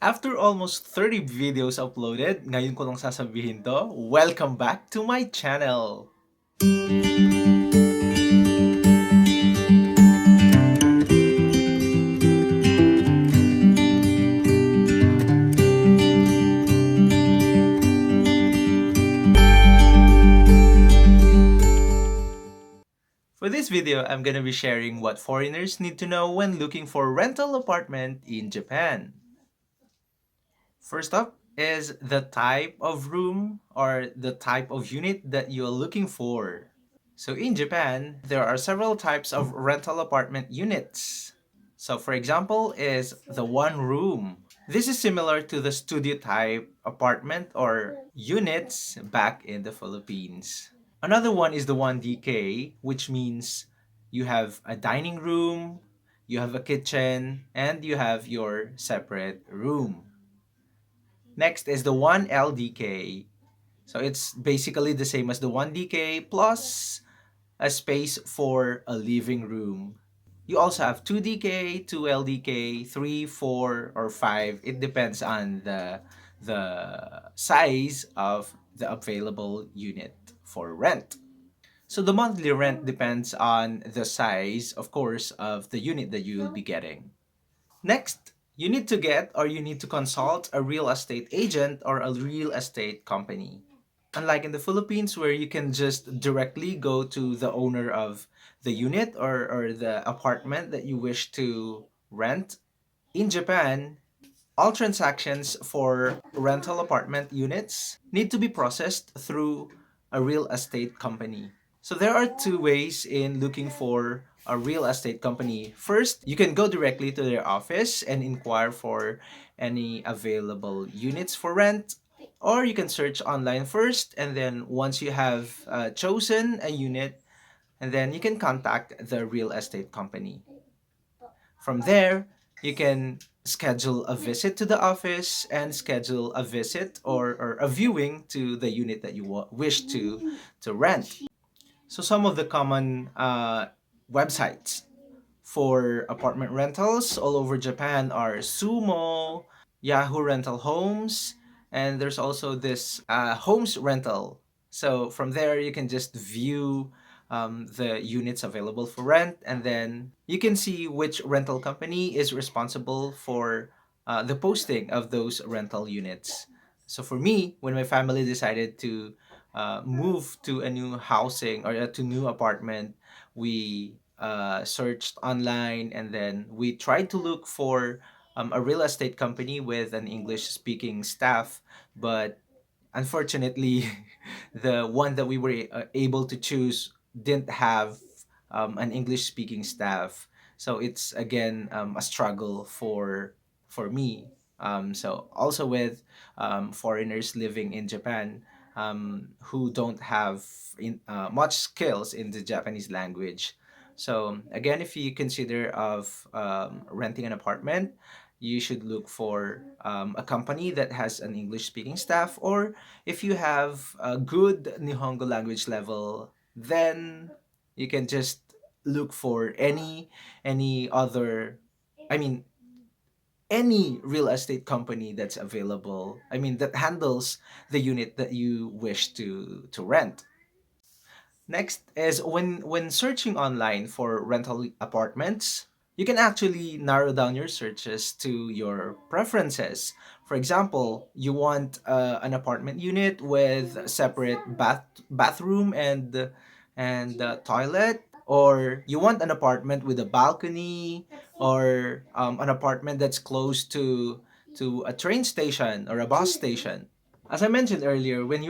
After almost 30 videos uploaded, ngayon ko lang sasabihin to, welcome back to my channel! For this video, I'm gonna be sharing what foreigners need to know when looking for rental apartment in Japan. First up is the type of room or the type of unit that you're looking for. So in Japan, there are several types of rental apartment units. So for example is the one room. This is similar to the studio type apartment or units back in the Philippines. Another one is the 1DK, which means you have a dining room, you have a kitchen, and you have your separate room. Next is the 1LDK. So it's basically the same as the 1DK plus a space for a living room. You also have 2DK, 2LDK, 3, 4, or 5. It depends on the size of the available unit for rent. So the monthly rent depends on the size, of course, of the unit that you will be getting. Next, you need to get or you need to consult a real estate agent or a real estate company. Unlike in the Philippines where you can just directly go to the owner of the unit or the apartment that you wish to rent, in Japan, all transactions for rental apartment units need to be processed through a real estate company. So there are two ways in looking for a real estate company. First, you can go directly to their office and inquire for any available units for rent. Or you can search online first, and then once you have chosen a unit, and then you can contact the real estate company. From there, you can schedule a visit to the office and schedule a visit or a viewing to the unit that you wish to rent. So some of the common websites for apartment rentals all over Japan are Sumo, Yahoo Rental Homes, and there's also this Homes Rental. So from there, you can just view the units available for rent, and then you can see which rental company is responsible for the posting of those rental units. So for me, when my family decided to move to a new housing or to new apartment, we searched online and then we tried to look for a real estate company with an English speaking staff, but unfortunately, the one that we were able to choose didn't have an English speaking staff. So it's again a struggle for me. So also with foreigners living in Japan who don't have much skills in the Japanese language. So again, if you consider of renting an apartment, you should look for a company that has an English speaking staff, or if you have a good Nihongo language level, then you can just look for any other, I mean, any real estate company that's available, I mean, that handles the unit that you wish to rent. Next is when searching online for rental apartments, you can actually narrow down your searches to your preferences. For example, you want an apartment unit with a separate bathroom and toilet, or you want an apartment with a balcony, or an apartment that's close to a train station or a bus station. As I mentioned earlier, when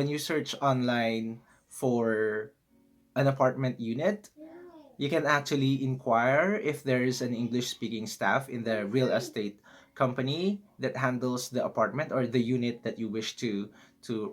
you search online for an apartment unit, you can actually inquire if there is an English speaking staff in the real estate company that handles the apartment or the unit that you wish to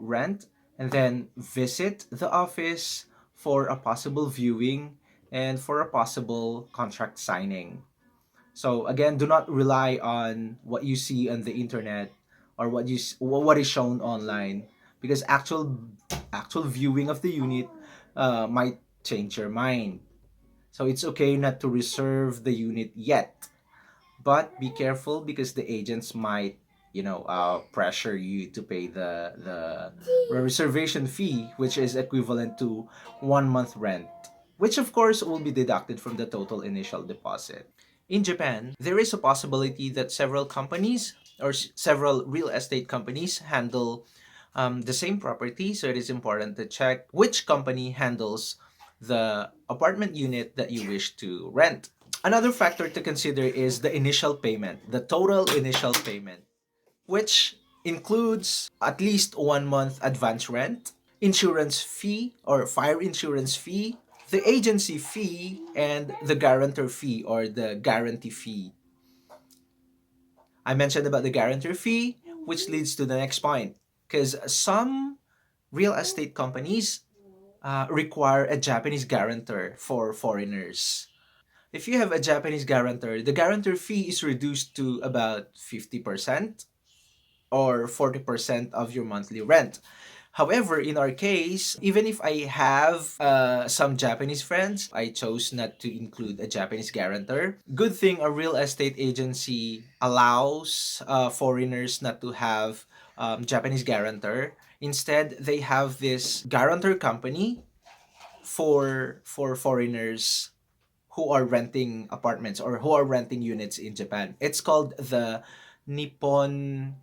rent, and then visit the office for a possible viewing and for a possible contract signing. So again, do not rely on what you see on the internet or what is shown online, because actual viewing of the unit might change your mind. So it's okay not to reserve the unit yet, but be careful because the agents might pressure you to pay the reservation fee, which is equivalent to 1 month rent, which of course will be deducted from the total initial deposit. In Japan, there is a possibility that several companies or several real estate companies handle the same property, so it is important to check which company handles the apartment unit that you wish to rent. Another factor to consider is the initial payment, the total initial payment, which includes at least 1 month advance rent, insurance fee or fire insurance fee, the agency fee, and the guarantor fee or the guarantee fee. I mentioned about the guarantor fee, which leads to the next point, because some real estate companies require a Japanese guarantor for foreigners. If you have a Japanese guarantor, the guarantor fee is reduced to about 50% or 40% of your monthly rent. However, in our case, even if I have some Japanese friends, I chose not to include a Japanese guarantor. Good thing a real estate agency allows foreigners not to have Japanese guarantor. Instead, they have this guarantor company for foreigners who are renting apartments or who are renting units in Japan. It's called the Nippon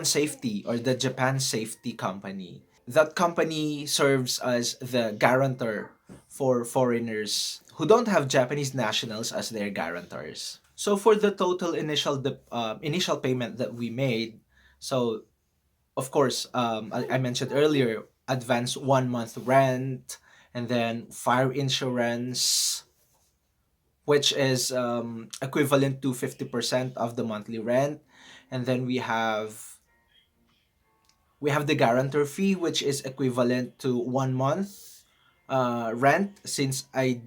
Safety or the Japan Safety Company. That company serves as the guarantor for foreigners who don't have Japanese nationals as their guarantors. So for the total initial payment that we made, so of course, I mentioned earlier, advance 1 month rent, and then fire insurance, which is equivalent to 50% of the monthly rent, and then we have the guarantor fee, which is equivalent to 1 month rent, since I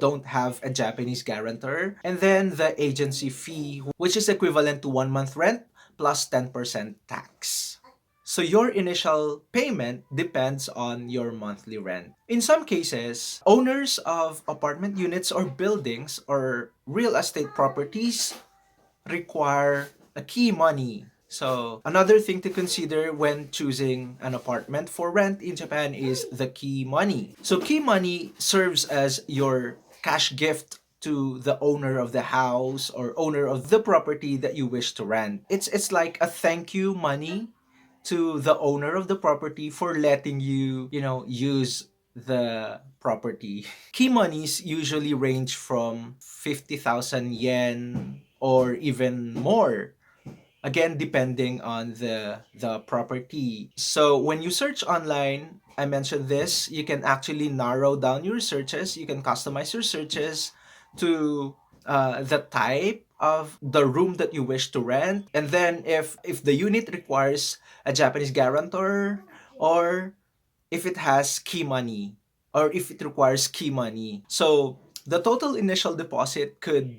don't have a Japanese guarantor. And then the agency fee, which is equivalent to 1 month rent plus 10% tax. So your initial payment depends on your monthly rent. In some cases, owners of apartment units or buildings or real estate properties require a key money. So another thing to consider when choosing an apartment for rent in Japan is the key money. So key money serves as your cash gift to the owner of the house or owner of the property that you wish to rent. It's like a thank you money to the owner of the property for letting you, use the property. Key monies usually range from 50,000 yen or even more. Again, depending on the property. So when you search online, I mentioned this, you can actually narrow down your searches. You can customize your searches to the type of the room that you wish to rent, and then if the unit requires a Japanese guarantor, or if it has key money, or if it requires key money. So the total initial deposit could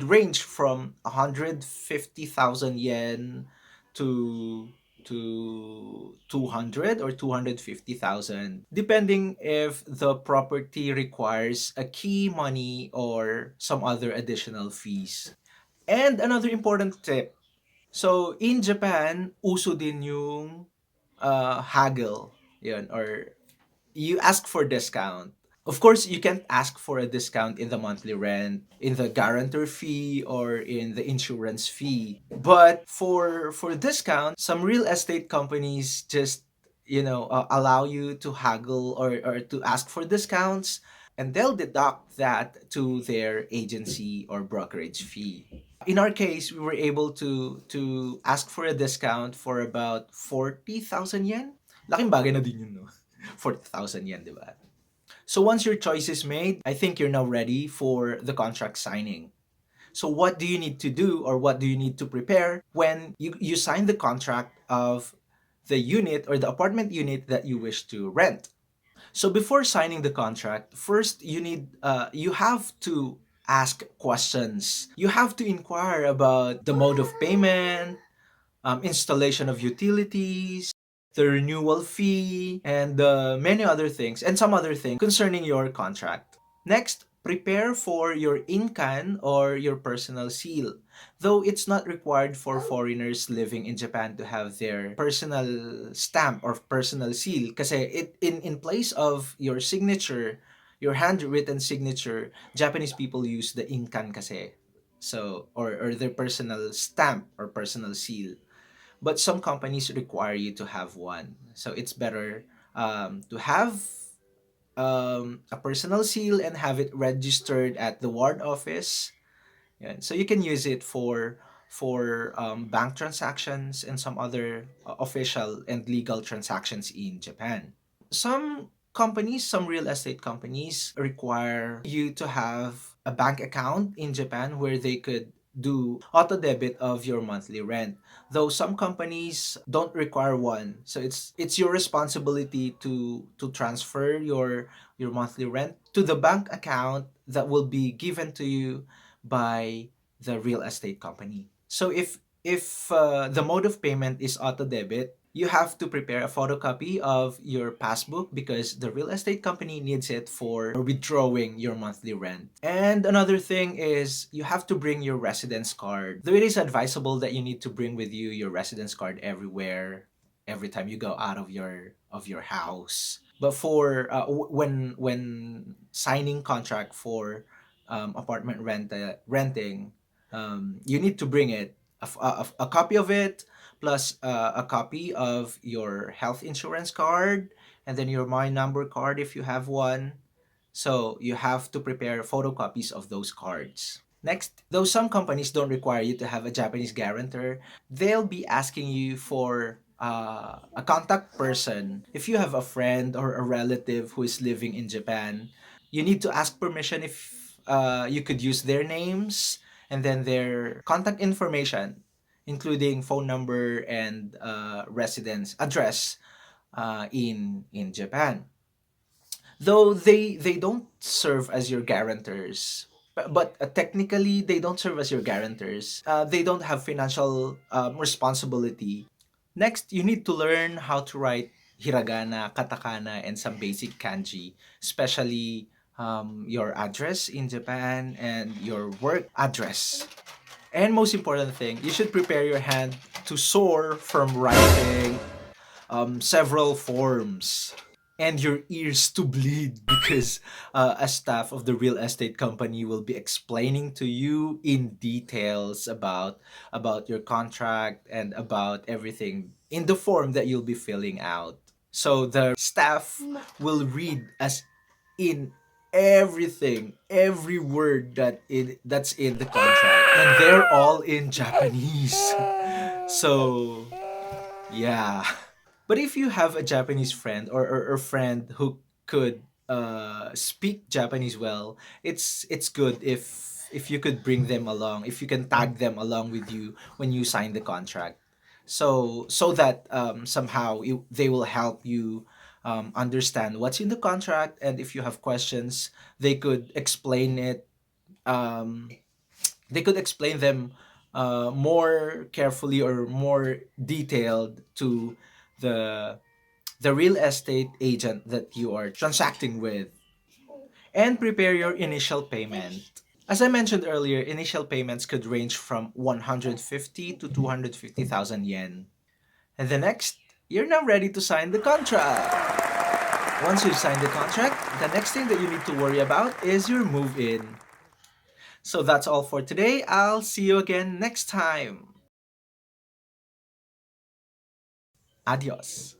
range from 150,000 yen to 200 or 250,000, depending if the property requires a key money or some other additional fees. And another important tip, so in Japan, uso din yung haggle, yun, or you ask for discount. Of course, you can't ask for a discount in the monthly rent, in the guarantor fee, or in the insurance fee. But for discount, some real estate companies just allow you to haggle or to ask for discounts, and they'll deduct that to their agency or brokerage fee. In our case, we were able to ask for a discount for about 40,000 yen. Laking bagay na din yun, no? 40,000 yen, di ba? So once your choice is made, I think you're now ready for the contract signing. So what do you need to do, or what do you need to prepare when you sign the contract of the unit or the apartment unit that you wish to rent? So before signing the contract, first you have to ask questions. You have to inquire about the mode of payment, installation of utilities, the renewal fee, and many other things, and some other things concerning your contract. Next, prepare for your inkan or your personal seal. Though it's not required for foreigners living in Japan to have their personal stamp or personal seal kasi in place of your signature, your handwritten signature, Japanese people use the inkan kasi. So or their personal stamp or personal seal. But some companies require you to have one. So it's better to have a personal seal and have it registered at the ward office. Yeah. So you can use it for bank transactions and some other official and legal transactions in Japan. Some companies, some real estate companies require you to have a bank account in Japan where they could do auto debit of your monthly rent. Though some companies don't require one. So it's your responsibility to transfer your monthly rent to the bank account that will be given to you by the real estate company. So if the mode of payment is auto debit, you have to prepare a photocopy of your passbook because the real estate company needs it for withdrawing your monthly rent. And another thing is you have to bring your residence card. Though it is advisable that you need to bring with you your residence card everywhere, every time you go out of your house. But for when signing contract for apartment renting, you need to bring it a copy of it plus a copy of your health insurance card and then your my number card if you have one. So you have to prepare photocopies of those cards. Next, though some companies don't require you to have a Japanese guarantor, they'll be asking you for a contact person. If you have a friend or a relative who is living in Japan, you need to ask permission if you could use their names and then their contact information, including phone number and residence address in Japan. Though they don't serve as your guarantors, but technically they don't serve as your guarantors. They don't have financial responsibility. Next, you need to learn how to write hiragana, katakana, and some basic kanji, especially your address in Japan and your work address. And most important thing, you should prepare your hand to sore from writing several forms and your ears to bleed because a staff of the real estate company will be explaining to you in details about your contract and about everything in the form that you'll be filling out. So the staff will read as in everything, every word that's in the contract, and they're all in Japanese. So yeah. But if you have a Japanese friend or friend who could speak Japanese well, it's good if you could bring them along, if you can tag them along with you when you sign the contract. So that somehow they will help you understand what's in the contract, and if you have questions, they could explain it they could explain them more carefully or more detailed to the the real estate agent that you are transacting with. And prepare your initial payment. As I mentioned earlier, initial payments could range from 150 to 250,000 yen. And the next, you're now ready to sign the contract. Once you've signed the contract, the next thing that you need to worry about is your move in. So that's all for today. I'll see you again next time. Adios.